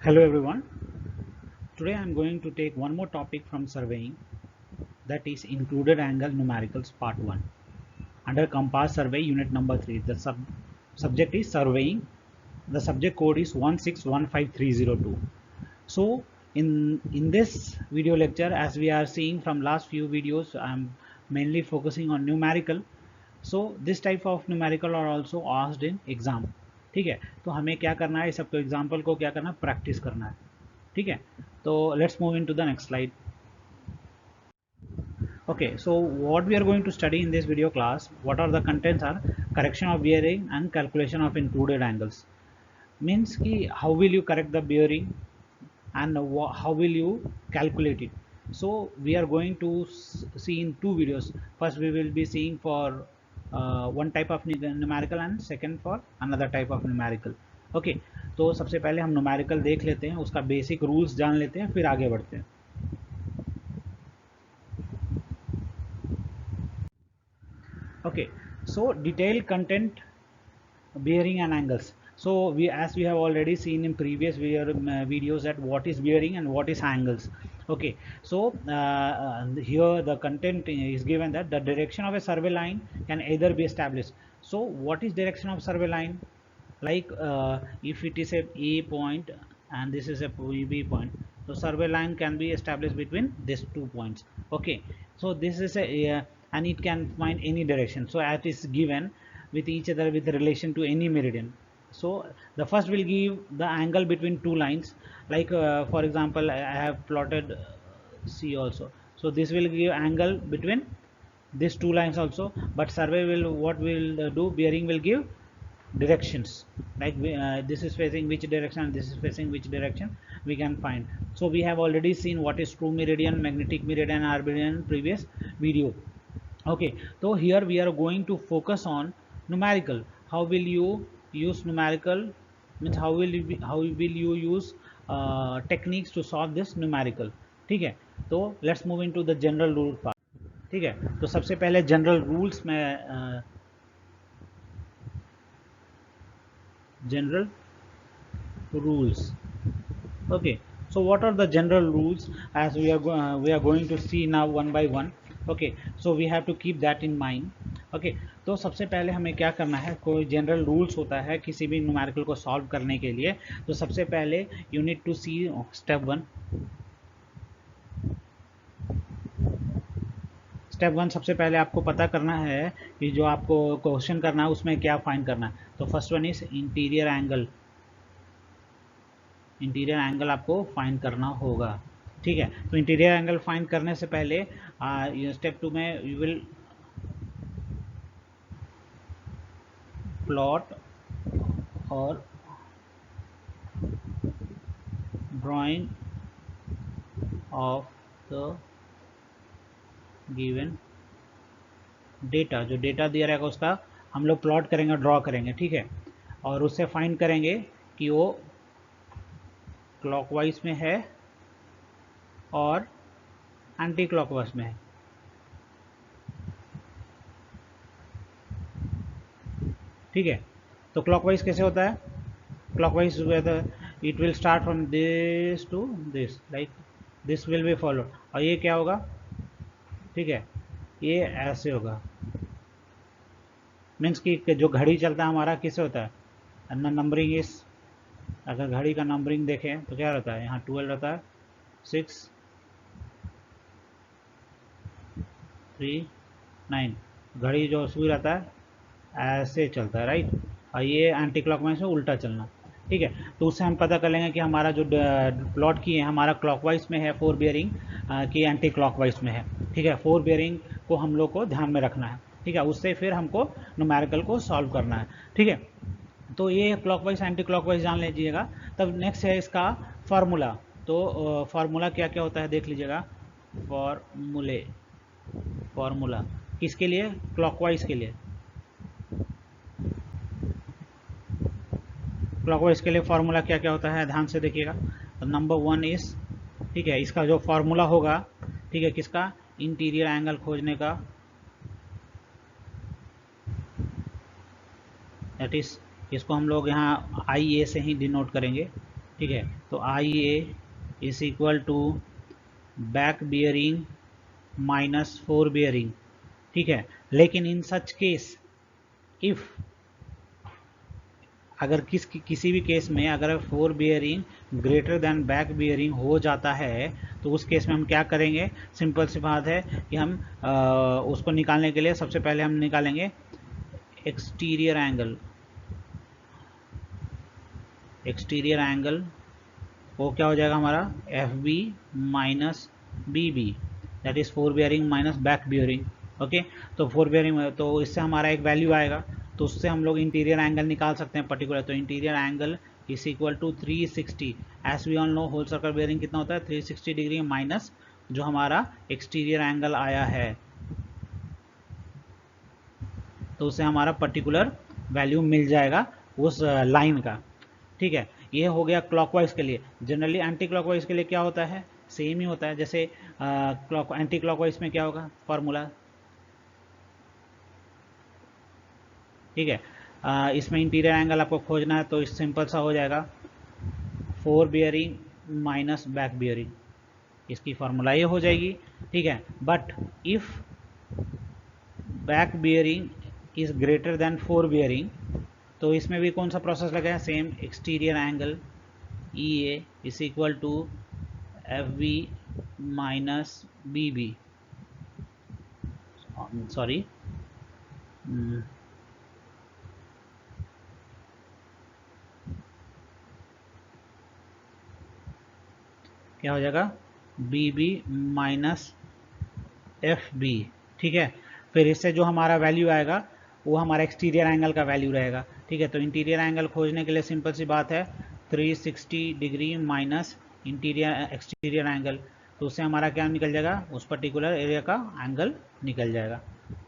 Hello everyone. Today I am going to take one more topic from surveying, that is included angle numericals part 1 under Compass survey unit number 3. The subject is surveying. The subject code is 1615302. So in this video lecture, as we are seeing from last few videos, I am mainly focusing on numerical. So this type of numerical are also asked in exam. ठीक है, तो हमें क्या करना है, सबको example को क्या करना है, प्रैक्टिस करना है. ठीक है, तो let's move into the next slide. Okay, so what we are going to study in this video class, what are the contents are correction of bearing and calculation of included angles. Means ki how will you correct the bearing and how will you calculate it. So we are going to see in two videos. First we will be seeing for one type of numerical and second for another type of numerical. Okay, तो सबसे पहले हम numerical देख लेते हैं, उसका basic rules जान लेते हैं, फिर आगे बढ़ते हैं. Okay, so detailed content, bearing and angles. So as we have already seen in previous videos, that what is bearing and what is angles. Okay, so here the content is given that the direction of a survey line can either be established. So what is direction of survey line? Like if it is a point and this is a B point, so survey line can be established between these 2 points. Okay, so this is a and it can find any direction, so as is given with each other with relation to any meridian. So the first will give the angle between two lines, like for example I have plotted C also, so this will give angle between these two lines also, but survey will what will do, bearing will give directions, like this is facing which direction, this is facing which direction, we can find. So we have already seen what is true meridian, magnetic meridian, arbidian previous video. Okay, so here we are going to focus on numerical. How will you use numerical, means how will you use techniques to solve this numerical. ठीक है, तो let's move into the general rule part. ठीक है, तो सबसे पहले general rules में general rules. Okay, so what are the general rules, as we are going to see now one by one. Okay, so we have to keep that in mind. Okay, तो सबसे पहले हमें क्या करना है, कोई general rules होता है किसी भी न्यूमेरिकल को सॉल्व करने के लिए. तो सबसे पहले you need to see step one. Step one, सबसे पहले आपको पता करना है कि जो आपको क्वेश्चन करना है उसमें क्या फाइंड करना है. तो first one is interior angle. Interior angle आपको फाइंड करना होगा. ठीक है, तो इंटीरियर एंगल फाइंड करने से पहले स्टेप टू में यू विल प्लॉट और drying of the given data. जो डेटा दिया रहेगा उसका हम लोग प्लॉट करेंगे, ड्रॉ करेंगे. ठीक है, और उससे फाइंड करेंगे कि वो क्लॉकवाइज में है और एंटी क्लॉकवाइज में है. ठीक है, तो क्लॉकवाइज कैसे होता है, clockwise it will start from this to this, like this will be followed. और ये क्या होगा, ठीक है, ये ऐसे होगा. मीन्स कि जो घड़ी चलता है हमारा किससे होता है, नंबरिंग इस, अगर घड़ी का नंबरिंग देखें तो क्या रहता है, यहाँ 12 रहता है, 6 3 9. घड़ी जो सुई रहता है ऐसे चलता है, राइट. और ये एंटी क्लॉकवाइज में उल्टा चलना. ठीक है, तो उससे हम पता कर लेंगे कि हमारा जो प्लॉट किए हैं हमारा क्लॉकवाइज में है 4 बियरिंग कि एंटी क्लॉकवाइज में है. ठीक है, 4 बियरिंग को हम लोग को ध्यान में रखना है. ठीक है, उससे फिर हमको न्यूमेरिकल को सॉल्व करना है. ठीक है, तो ये क्लॉकवाइज एंटी क्लॉकवाइज जान लीजिएगा. तब नेक्स्ट है इसका फार्मूला. तो फार्मूला क्या क्या होता है देख लीजिएगा. फार्मूला किसके लिए, क्लॉकवाइज के लिए. क्लॉकवाइज के लिए फार्मूला क्या क्या होता है ध्यान से देखिएगा. तो नंबर वन इज, ठीक है, इसका जो फार्मूला होगा, ठीक है, किसका, इंटीरियर एंगल खोजने का, दैट इज, इसको हम लोग यहाँ आई ए से ही डिनोट करेंगे. ठीक है। तो I A is equal to back bearing minus fore bearing, ठीक है। लेकिन इन सच केस इफ, अगर किसी भी केस में अगर four bearing greater than back bearing हो जाता है तो उस केस में हम क्या करेंगे, सिंपल सी बात है कि हम उसको निकालने के लिए सबसे पहले हम निकालेंगे एक्सटीरियर एंगल। एक्सटीरियर एंगल वो क्या हो जाएगा हमारा, F B minus B B, that is fore bearing minus back bearing. Okay, तो फोर बियरिंग तो इससे हमारा एक वैल्यू आएगा, तो उससे हम लोग इंटीरियर एंगल निकाल सकते हैं पर्टिकुलर। तो interior angle is equal to 360, as we all know whole circle bearing कितना होता है 360 डिग्री माइनस जो हमारा एक्सटीरियर एंगल आया है, तो उससे हमारा पर्टिकुलर वैल्यू मिल जाएगा उस लाइन का। ठीक है, ये हो गया क्लॉकवाइज के लिए। जनरली एंटी क्लॉकवाइज के लिए क्या होता है, सेम ही होता है। जैसे एंटी क्लॉकवाइज में क्या होगा फॉर्मूला, ठीक है। इसमें इंटीरियर एंगल आपको खोजना है तो सिंपल सा हो जाएगा fore bearing minus back bearing, इसकी फार्मूला ये हो जाएगी, ठीक है। But if back bearing is greater than fore bearing, तो इसमें भी कौन सा प्रोसेस लगेगा, same exterior angle E A is equal to F B minus B B, sorry क्या हो जाएगा, B B minus F B, ठीक है। फिर इससे जो हमारा वैल्यू आएगा वो हमारा एक्सटीरियर एंगल का वैल्यू रहेगा, ठीक है। तो इंटीरियर एंगल खोजने के लिए सिंपल सी बात है 360 degree minus interior exterior angle, तो उससे हमारा क्या निकल जाएगा, उस पर्टिकुलर एरिया का एंगल निकल जाएगा,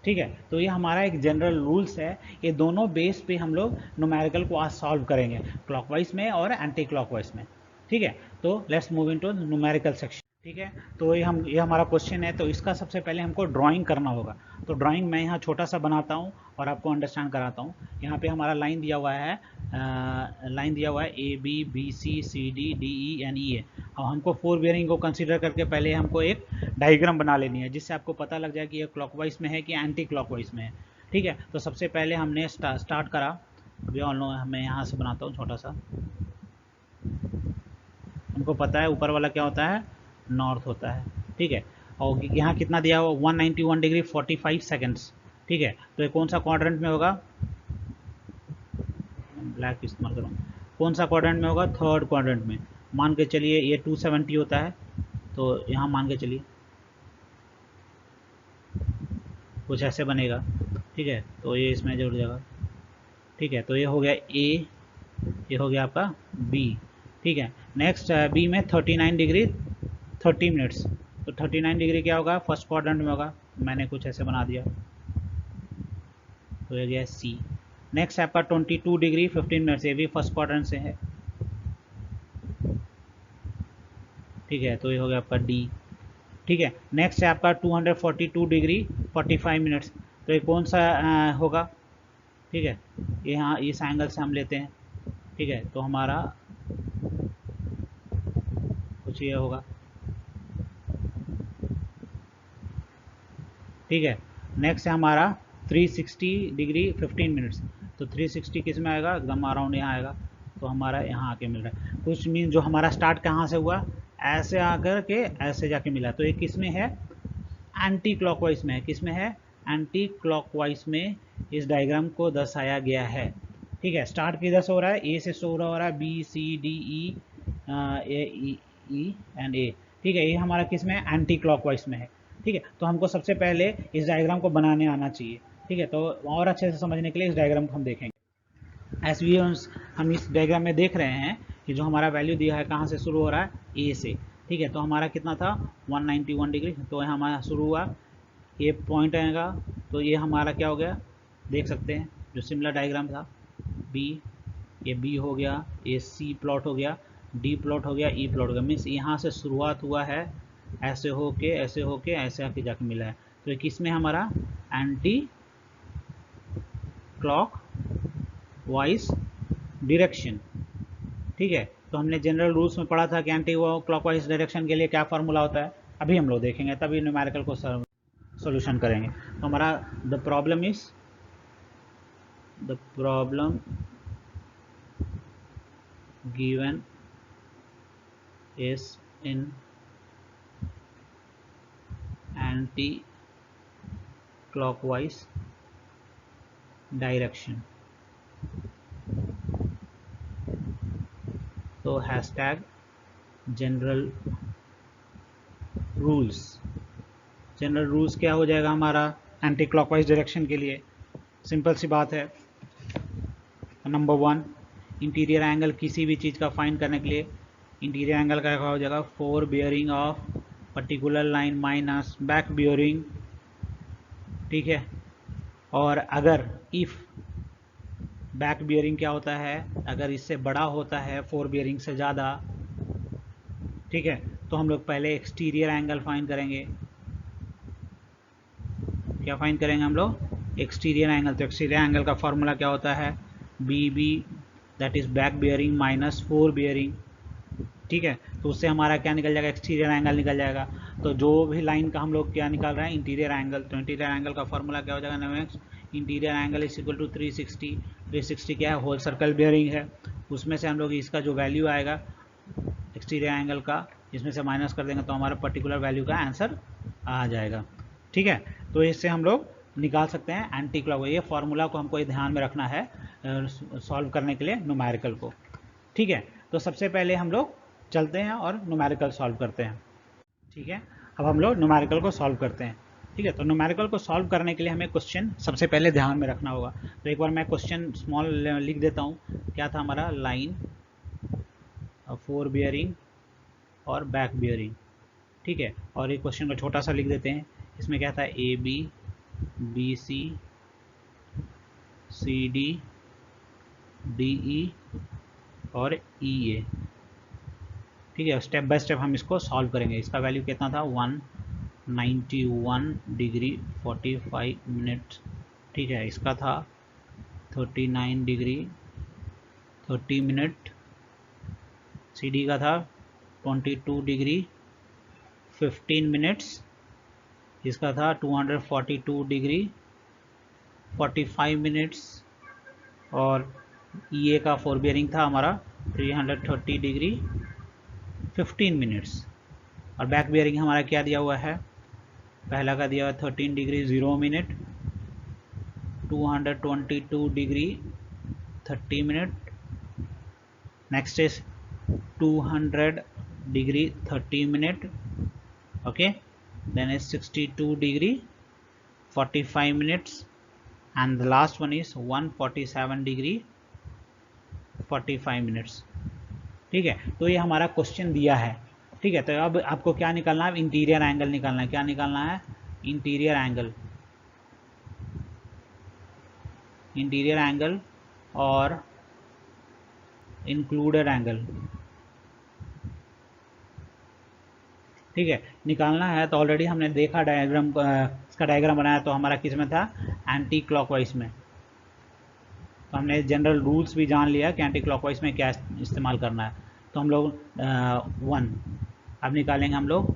ठीक है। तो ये हमारा एक जनरल रूल्स है, ये दोनों बेस पे हम लोग न्यूमेरिकल को आज सॉल्व करेंगे, क्लॉकवाइज में और एंटी क्लॉकवाइज में, ठीक है। तो let's move into numerical section, ठीक है। तो ये हमारा क्वेश्चन है, तो इसका सबसे पहले हमको ड्राइंग करना होगा। तो ड्राइंग मैं यहाँ छोटा सा बनाता हूँ और आपको अंडरस्टैंड कराता हूँ। यहाँ पे हमारा लाइन दिया हुआ है, लाइन दिया हुआ है A B B C C D D E and E A. अब हमको फोर बियरिंग को कंसीडर करके पहले हमको एक डायग्राम बना लेनी है, जिससे आपको पता लग जाए कि ये क्लॉकवाइज में है कि एंटी क्लॉकवाइज में है, ठीक है। तो सबसे पहले हमने स्टार्ट करा, अभी ऑल नो मैं यहाँ से बनाता हूँ छोटा सा। हमको पता है ऊपर वाला क्या होता है, नॉर्थ होता है, ठीक है। और यहाँ कितना दिया हुआ 191 डिग्री 45 सेकेंड्स, ठीक है। तो ये कौन सा क्वाड्रेंट में होगा, ब्लैक इस्तेमाल करूँ, कौन सा क्वाड्रेंट में होगा, थर्ड क्वाड्रेंट में। मान के चलिए ये 270 होता है, तो यहाँ मान के चलिए कुछ ऐसे बनेगा, ठीक है। तो ये इसमें जुड़ जाएगा, ठीक है। तो ये हो गया ए, ये हो गया आपका बी, ठीक है। नेक्स्ट बी में 39 डिग्री 30 मिनट्स, तो 39 डिग्री क्या होगा, फर्स्ट क्वाड्रेंट में होगा, मैंने कुछ ऐसे बना दिया, तो ये गया सी। नेक्स्ट आपका 22 डिग्री 15 मिनट्स, ये भी फर्स्ट क्वाड्रेंट से है, ठीक है। तो ये हो गया आपका डी, ठीक है। नेक्स्ट है आपका 242 डिग्री 45 मिनट्स, तो ये कौन सा होगा, ठीक है। यहाँ इस एंगल से हम लेते हैं, ठीक है। तो हमारा कुछ ये होगा, ठीक है। नेक्स्ट है हमारा 360 डिग्री 15 मिनट्स, तो 360 किस में आएगा, एकदम अराउंड यहाँ आएगा, तो हमारा यहाँ आके मिल रहा है। कुछ मीन जो हमारा स्टार्ट कहाँ से हुआ, ऐसे आकर के ऐसे जाके मिला, तो ये किस में है, एंटी क्लॉकवाइज में है। किस में है, एंटी क्लॉकवाइज में इस डायग्राम को दर्शाया गया है, ठीक है। स्टार्ट किधर से हो रहा है, ए से शुरू हो रहा है, B C D E E and A, ठीक है। ये हमारा किस में है, एंटी क्लॉकवाइज में है, ठीक है। तो हमको सबसे पहले इस डायग्राम को बनाने आना चाहिए, ठीक है। तो और अच्छे से समझने के लिए इस डायग्राम को हम देखेंगे। एस वी हम इस डायग्राम में देख रहे हैं कि जो हमारा वैल्यू दिया है कहाँ से शुरू हो रहा है, ए से, ठीक है। तो हमारा कितना था 191 डिग्री, तो हमारा शुरू हुआ, ये पॉइंट आएगा, तो ये हमारा क्या हो गया, देख सकते हैं जो सिमिलर डायग्राम था, बी, ये बी हो गया, ये सी प्लॉट हो गया, डी प्लॉट हो गया, ई प्लॉट हो गया, मीन्स यहाँ से शुरुआत हुआ है, ऐसे होके ऐसे होके ऐसे आके जाके मिला है। तो ये किस में हमारा एंटी क्लॉक वाइज डिरेक्शन, ठीक है। तो हमने जनरल रूल्स में पढ़ा था कि एंटी क्लॉकवाइज डायरेक्शन के लिए क्या फार्मूला होता है, अभी हम लोग देखेंगे, तभी न्यूमेरिकल को सॉल्यूशन करेंगे। तो हमारा the problem given is in anti-clockwise direction. तो हैशटैग जनरल रूल्स क्या हो जाएगा हमारा एंटी क्लॉकवाइज डायरेक्शन के लिए? सिंपल सी बात है। नंबर 1, इंटीरियर एंगल किसी भी चीज़ का फाइंड करने के लिए इंटीरियर एंगल का क्या हो जाएगा? 4 bearing of particular line minus back bearing, ठीक है। और अगर इफ़ बैक बियरिंग क्या होता है, अगर इससे बड़ा होता है 4 बियरिंग से ज़्यादा, ठीक है, तो हम लोग पहले एक्सटीरियर एंगल फाइंड करेंगे। क्या फाइंड करेंगे हम लोग? Exterior angle. तो एक्सटीरियर एंगल का फॉर्मूला क्या होता है? B B that is back bearing minus 4 bearing, ठीक है। तो उससे हमारा क्या निकल जाएगा? एक्सटीरियर एंगल निकल जाएगा। तो जो भी लाइन का हम लोग क्या निकाल रहे हैं? Interior angle. तो इंटीरियर एंगल का फॉर्मूला क्या हो जाएगा? Next interior angle is equal to 360 क्या है? होल सर्कल बियरिंग है। उसमें से हम लोग इसका जो वैल्यू आएगा एक्सटीरियर एंगल का, इसमें से माइनस कर देंगे तो हमारा पर्टिकुलर वैल्यू का आंसर आ जाएगा, ठीक है। तो इससे हम लोग निकाल सकते हैं एंटी क्लॉकवाइज। ये फॉर्मूला को हमको ध्यान में रखना है सॉल्व करने के लिए न्यूमेरिकल को, ठीक है। तो सबसे पहले हम लोग चलते हैं और न्यूमेरिकल सॉल्व करते हैं, ठीक है। अब हम लोग न्यूमेरिकल को सॉल्व करते हैं, ठीक है। तो न्यूमेरिकल को सॉल्व करने के लिए हमें क्वेश्चन सबसे पहले ध्यान में रखना होगा। तो एक बार मैं क्वेश्चन स्मॉल लिख देता हूँ। क्या था हमारा? लाइन 4 बियरिंग और बैक बियरिंग, ठीक है। और एक क्वेश्चन को छोटा सा लिख देते हैं। इसमें क्या था? A B, B C, C D, D E और ई ए, ठीक है। स्टेप बाय स्टेप हम इसको सॉल्व करेंगे। इसका वैल्यू कितना था? 191 डिग्री 45 मिनट, ठीक है। इसका था 39 डिग्री 30 मिनट। सी डी का था 22 डिग्री 15 मिनट्स। इसका था 242 डिग्री 45 मिनट्स। और ई ए का 4 बियरिंग था हमारा 330 डिग्री 15 मिनट्स। और बैक बियरिंग हमारा क्या दिया हुआ है? पहला का दिया हुआ 13 degree 0 minute, 222 degree 30 minute, next is 200 degree 30 minute, okay, then is 62 degree 45 minutes and the last one is 147 degree 45 minutes, ठीक है। तो ये हमारा क्वेश्चन दिया है, ठीक है। तो अब आपको क्या निकालना है? इंटीरियर एंगल निकालना है। क्या निकालना है? इंटीरियर एंगल और इंक्लूडेड एंगल, ठीक है, निकालना है। तो ऑलरेडी हमने देखा डायग्राम, इसका डायग्राम बनाया तो हमारा किस में था? एंटी क्लॉकवाइज में। तो हमने जनरल रूल्स भी जान लिया कि एंटी क्लॉकवाइज में क्या इस्तेमाल करना है। तो हम लोग 1 अब निकालेंगे हम लोग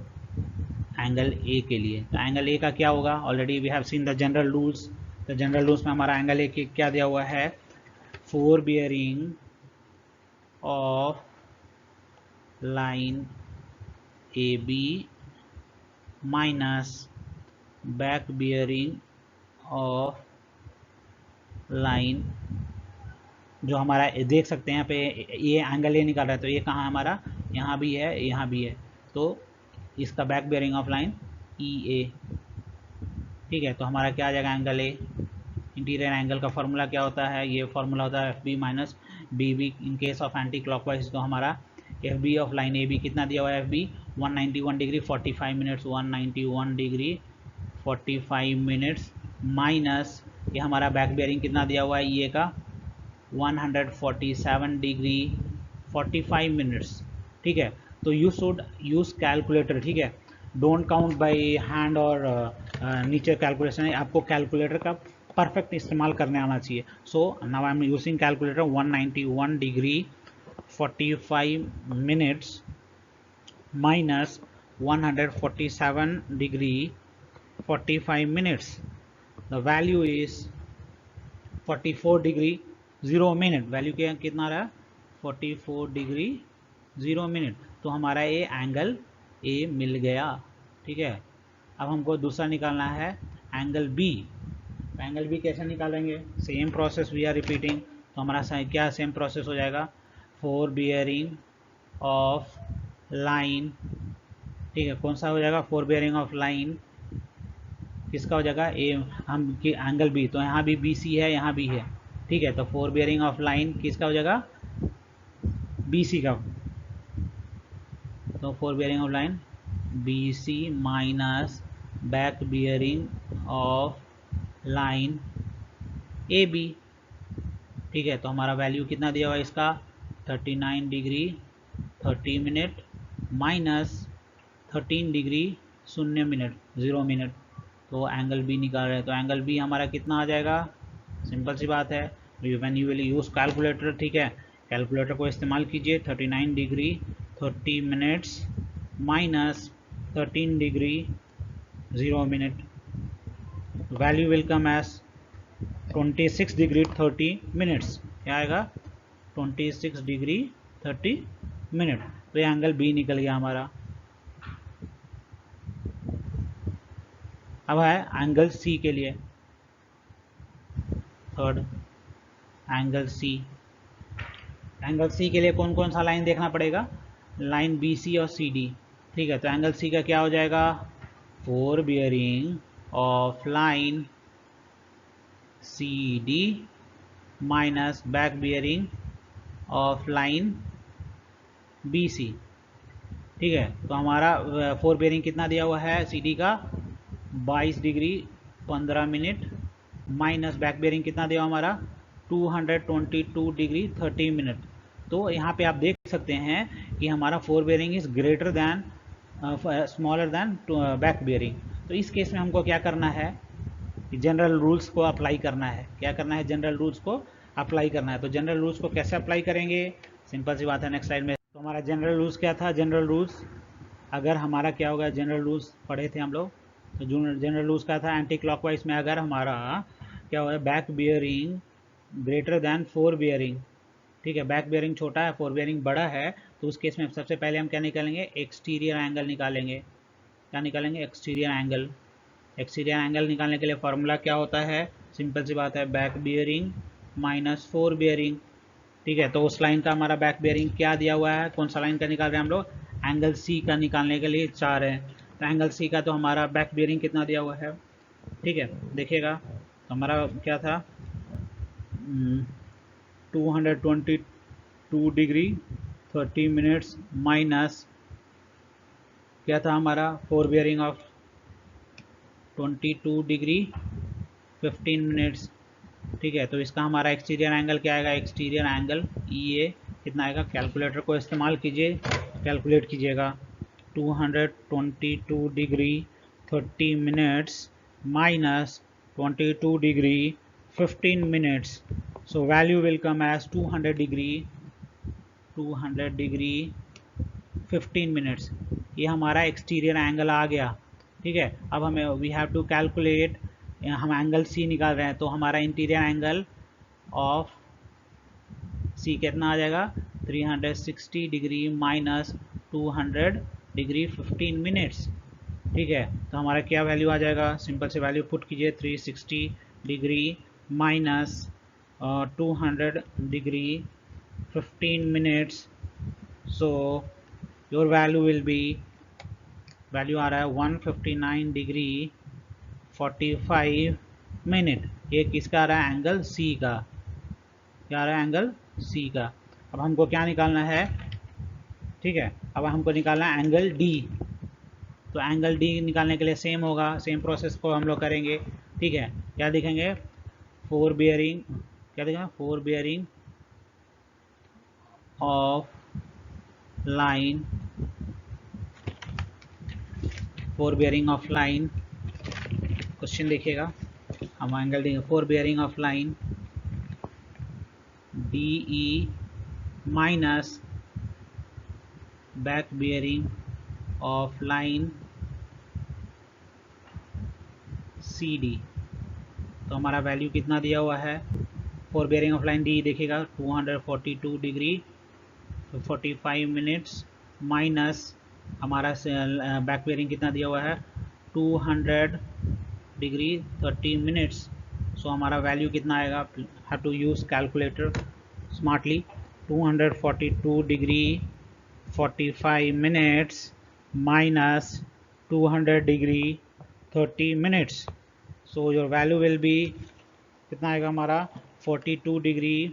एंगल ए के लिए। तो एंगल ए का क्या होगा? Already we have seen the general rules. तो जनरल रूल्स में हमारा एंगल ए की क्या दिया हुआ है? 4 bearing of line A B minus back bearing of line, जो हमारा देख सकते हैं यहाँ पे ये एंगल ए निकाल रहा है। तो ये कहाँ हमारा? यहाँ भी है, यहाँ भी है। तो इसका back bearing of line E A, ठीक है। तो हमारा क्या आ जाएगा? Angle A. इंटीरियर एंगल का फॉर्मूला क्या होता है? ये फॉर्मूला होता है F B minus B B in case of anticlockwise. तो हमारा F B of line A B कितना दिया हुआ है? F B 191 degree 45 minutes, 191 degree 45 minutes minus ये हमारा बैक बियरिंग कितना दिया हुआ है? ई ए का 147 डिग्री 45 मिनट्स, ठीक है। तो यू शुड यूज़ कैलकुलेटर, ठीक है। डोंट काउंट बाय हैंड और नीचे कैलकुलेशन है, आपको कैलकुलेटर का परफेक्ट इस्तेमाल करने आना चाहिए। So now I am using calculator 191 degree 45 minutes minus 147 degree 45 minutes. The value is 44 degree 0 minute. Value क्या कितना रहा? 44 डिग्री 0 मिनट. तो हमारा ये एंगल ए मिल गया. ठीक है. अब हमको दूसरा निकालना है एंगल बी. एंगल बी कैसे निकालेंगे? Same process we are repeating. तो हमारा क्या सेम प्रोसेस हो जाएगा? 4 बियरिंग ऑफ लाइन. ठीक है. कौन सा हो जाएगा? 4 बियरिंग ऑफ लाइन किसका हो जाएगा? ए हम की एंगल बी. तो यहाँ भी बी सी है, यहाँ भी है. ठीक है. तो 4 बियरिंग ऑफ लाइन किसका हो जाएगा? बी सी का. तो 4 bearing of line B C minus back bearing of line A B. ठीक है. तो हमारा वैल्यू कितना दिया हुआ है इसका? 39 degree 30 minute minus 13 degree 0 minute 0 minute. तो एंगल बी निकाल रहे हैं. तो एंगल बी हमारा कितना आ जाएगा? सिंपल सी बात है. When you will use calculator. ठीक है. कैलकुलेटर को इस्तेमाल कीजिए. 39 degree 30 minutes minus 13 degree 0 minute. Value will come as 26 degree 30 minutes. क्या आएगा? 26 डिग्री 30 मिनट. तो ये एंगल बी निकल गया हमारा. अब है एंगल सी के लिए. Third angle C. Angle C के लिए कौन कौन सा लाइन देखना पड़ेगा? लाइन बी सी और सी डी. ठीक है. तो एंगल सी का क्या हो जाएगा? 4 bearing of line C D minus back bearing of line B C. ठीक है. तो हमारा 4 बियरिंग कितना दिया हुआ है सी डी का? 22 degree 15 minute minus back bearing कितना दिया हमारा? 222 डिग्री 30 मिनट. तो यहाँ पे आप देख सकते हैं कि हमारा 4 bearing is greater than smaller than back bearing. तो इस केस में हमको क्या करना है? जनरल रूल्स को अप्लाई करना है. क्या करना है? जनरल रूल्स को अप्लाई करना है. तो जनरल रूल्स को कैसे अप्लाई करेंगे? सिंपल सी बात है. नेक्स्ट स्लाइड में. तो हमारा जनरल रूल्स क्या था? जनरल रूल्स अगर हमारा क्या होगा? जनरल रूल्स पढ़े थे हम लोग. तो जनरल रूल्स का था एंटी क्लॉकवाइज में अगर हमारा क्या होगा? Back bearing greater than 4 bearing. ठीक है. बैक बियरिंग छोटा है, 4 बियरिंग बड़ा है. तो उस केस में सबसे पहले हम क्या निकालेंगे? एक्सटीरियर एंगल निकालेंगे. क्या निकालेंगे? Exterior angle. एक्सटीरियर एंगल निकालने के लिए फॉर्मूला क्या होता है? सिंपल सी बात है. Back bearing minus 4 bearing. ठीक है. तो उस लाइन का हमारा बैक बियरिंग क्या दिया हुआ है? कौन सा लाइन का निकाल रहे हैं हम लोग? एंगल सी का निकालने के लिए 4 है. तो एंगल सी का तो हमारा बैक बियरिंग कितना दिया हुआ है? ठीक है. देखिएगा. तो हमारा क्या था? 222 डिग्री 30 मिनट्स माइनस क्या था हमारा? 4 बियरिंग ऑफ 22 डिग्री 15 मिनट्स. ठीक है. तो इसका हमारा एक्सटीरियर एंगल क्या आएगा? एक्सटीरियर एंगल ई ए कितना आएगा? कैलकुलेटर को इस्तेमाल कीजिए, कैलकुलेट कीजिएगा. 222 degree 30 minutes minus 22 degree 15 minutes. So value will come as 200 degree 15 minutes. ये हमारा एक्सटीरियर एंगल आ गया. ठीक है. अब हमें वी हैव टू कैलकुलेट. हम एंगल सी निकाल रहे हैं. तो हमारा इंटीरियर एंगल ऑफ सी कितना आ जाएगा? 360 डिग्री माइनस 200 डिग्री 15 मिनट्स. ठीक है. तो हमारा क्या वैल्यू आ जाएगा? सिंपल से वैल्यू पुट कीजिए. 360 degree minus 200 degree 15 minutes. So your value will be, value आ रहा है 159 डिग्री 45 मिनट. ये किसका आ रहा है? एंगल सी का. क्या आ रहा है? एंगल सी का. अब हमको क्या निकालना है? ठीक है. अब हमको निकालना है एंगल डी. तो एंगल डी निकालने के लिए सेम होगा, सेम प्रोसेस को हम लोग करेंगे. ठीक है. क्या देखेंगे? 4 बियरिंग. क्या देखेंगे? 4 bearing of line 4 bearing of line. Question देखिएगा. हम एंगल देंगे 4 bearing of line D E minus back bearing of line C D. तो हमारा वैल्यू कितना दिया हुआ है fore bearing of line D, देखिएगा 242 डिग्री 45 मिनट्स माइनस हमारा बैक बियरिंग कितना दिया हुआ है 200 डिग्री 30 मिनट्स। सो हमारा वैल्यू कितना आएगा, have to use calculator smartly. 242 degree 45 minutes minus 200 degree 30 minutes. So your value will be कितना आएगा हमारा 42 डिग्री,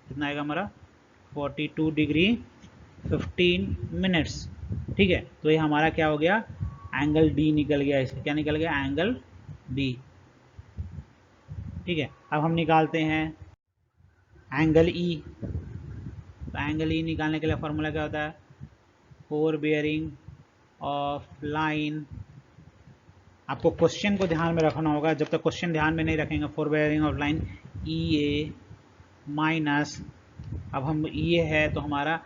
कितना आएगा हमारा 42 डिग्री 15 मिनट्स। ठीक है, तो ये हमारा क्या हो गया, एंगल डी निकल गया, इसका क्या निकल गया, एंगल डी। ठीक है, अब हम निकालते हैं एंगल ई। तो एंगल ई निकालने के लिए फॉर्मूला क्या होता है, फोर बियरिंग ऑफ लाइन। आपको क्वेश्चन को ध्यान में रखना होगा, जब तक क्वेश्चन ध्यान में नहीं रखेंगे, four bearing of line E A minus, अब हम ई ए है तो हमारा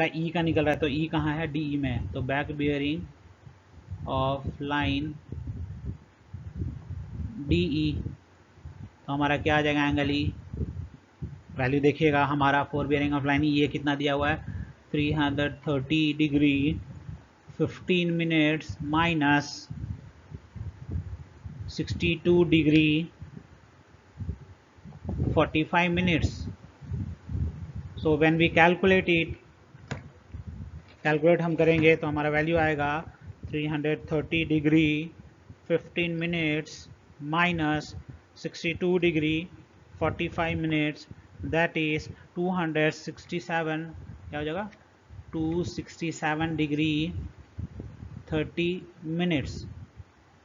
ई का निकल रहा है, तो ई कहाँ है, डी ई में है, तो back bearing of line D ई, तो हमारा क्या आ जाएगा एंगल ई। वैल्यू देखिएगा हमारा फोर बियरिंग ऑफ लाइन ये कितना दिया हुआ है 330 degree 15 minutes minus 62 degree 45 minutes. So when we calculate हम करेंगे तो हमारा वैल्यू आएगा 330 degree 15 minutes minus 62 degree 45 minutes, that is 267, क्या हो जाएगा 267 डिग्री 30 मिनट्स।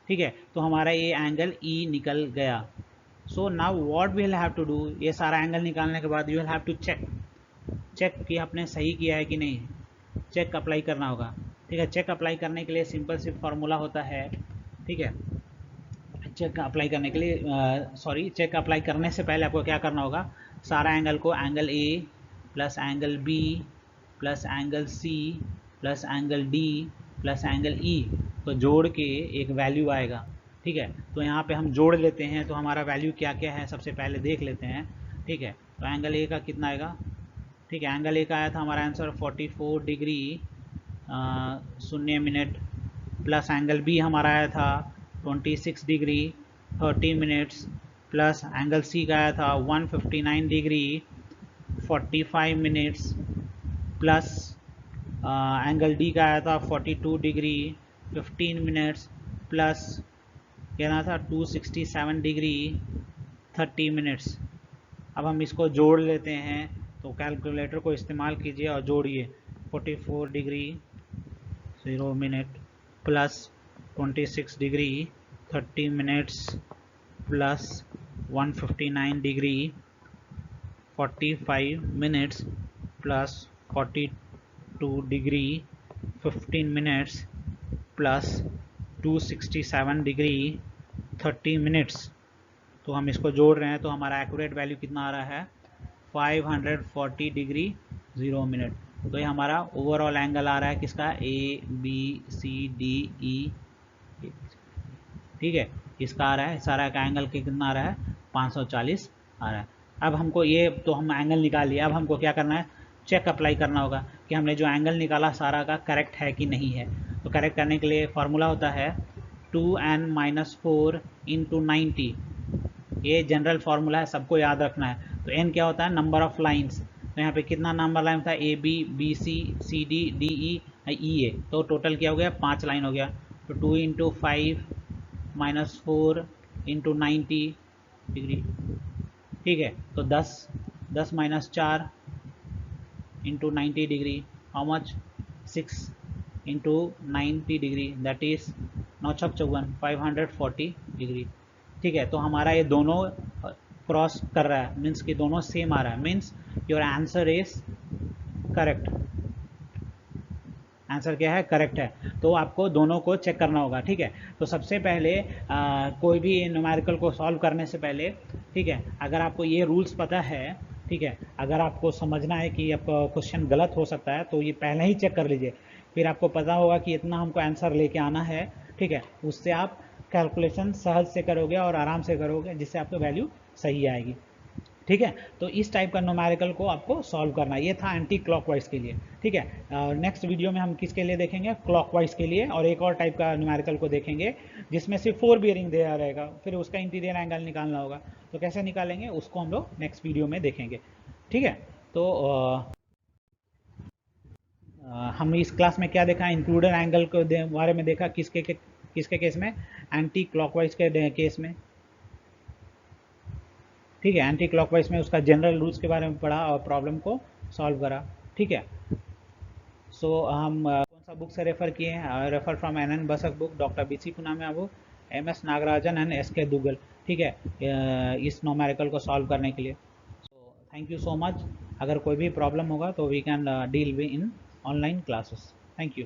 ठीक है, तो हमारा ये एंगल ई निकल गया। So now what we will have to do, ये सारा एंगल निकालने के बाद you will have to check कि आपने सही किया है कि नहीं, चेक अप्लाई करना होगा। ठीक है, चेक अप्लाई करने के लिए सिंपल सी फार्मूला होता है। ठीक है, चेक अप्लाई करने के लिए चेक अप्लाई करने से पहले आपको क्या करना होगा, सारा एंगल को angle A plus angle B plus angle C plus angle D plus angle E, तो जोड़ के एक वैल्यू आएगा। ठीक है, तो यहाँ पे हम जोड़ लेते हैं, तो हमारा वैल्यू क्या क्या है सबसे पहले देख लेते हैं। ठीक है, तो एंगल ए का कितना आएगा, ठीक है, एंगल ए का आया था हमारा answer 44 degree 0 minute, plus angle B हमारा आया था 26 degree 30 minutes, plus angle C का आया था 159 degree 45 minutes, plus angle D का आया था 42 डिग्री 15 मिनट्स, प्लस कहना था 267 डिग्री 30 मिनट्स। अब हम इसको जोड़ लेते हैं, तो कैलकुलेटर को इस्तेमाल कीजिए और जोड़िए 44 degree 0 minute plus 26 degree 30 minutes plus 159 degree 45 minutes plus 42 degree 15 minutes plus 267 degree 30 minutes. तो हम इसको जोड़ रहे हैं, तो हमारा एक्यूरेट वैल्यू कितना आ रहा है 540 डिग्री 0 मिनट। तो ये हमारा ओवरऑल एंगल आ रहा है किसका, ए बी सी डी ई, ठीक है, इसका आ रहा है, सारा का एंगल कितना आ रहा है 540 आ रहा है। अब हमको ये तो हम एंगल निकाल लिया, अब हमको क्या करना है, चेक अप्लाई करना होगा कि हमने जो एंगल निकाला सारा का करेक्ट है कि नहीं है। तो करेक्ट करने के लिए फॉर्मूला होता है 2n-4 × 90, ये जनरल फार्मूला है, सबको याद रखना है। तो n क्या होता है, नंबर ऑफ लाइंस, तो यहाँ पे कितना नंबर लाइन था, A B B C C D D E E A, तो टोटल क्या हो गया 5 लाइन हो गया। तो 2 × 5 - 4 × 90 डिग्री, ठीक है, तो 10 - 4 × 90 degree, how much 6 × 90 degree, that is 9 × 54 540 degree. ठीक है, तो हमारा ये दोनों क्रॉस कर रहा है, मीन्स कि दोनों सेम आ रहा है, means your answer is correct. Answer क्या है, करेक्ट है। तो आपको दोनों को चेक करना होगा। ठीक है, तो सबसे पहले कोई भी न्यूमेरिकल को सॉल्व करने से पहले, ठीक है, अगर आपको ये रूल्स पता है ठीक है। अगर आपको समझना है कि आप क्वेश्चन गलत हो सकता है तो ये पहले ही चेक कर लीजिए, फिर आपको पता होगा कि इतना हमको आंसर लेके आना है। ठीक है, उससे आप कैलकुलेशन सहज से करोगे और आराम से करोगे, जिससे आपको वैल्यू सही आएगी। ठीक है, तो इस टाइप का न्यूमेरिकल को आपको सॉल्व करना है। ये था एंटी क्लॉकवाइज के लिए। ठीक है, नेक्स्ट वीडियो में हम किसके लिए देखेंगे, क्लॉकवाइज के लिए, और एक और टाइप का न्यूमेरिकल को देखेंगे जिसमें सिर्फ 4 बियरिंग दिया रहेगा, फिर उसका इंटीरियर एंगल निकालना होगा। तो कैसे निकालेंगे उसको हम लोग नेक्स्ट वीडियो में देखेंगे। ठीक है, तो हम इस क्लास में क्या देखा, इंक्लूडेड एंगल के बारे में देखा, किसके केस में, एंटी क्लॉकवाइज के केस में। ठीक है, एंटी क्लॉकवाइज में उसका जनरल रूल्स के बारे में पढ़ा और प्रॉब्लम को सॉल्व करा। ठीक है, सो हम कौन सा बुक से रेफ़र किए हैं, refer from N N Basak book, doctor B C Punmia book, M S Nagarajan and S K Duggal. ठीक है, इस नोमेरिकल को सॉल्व करने के लिए। So thank you so much. अगर कोई भी प्रॉब्लम होगा तो we can deal we in online classes. Thank you.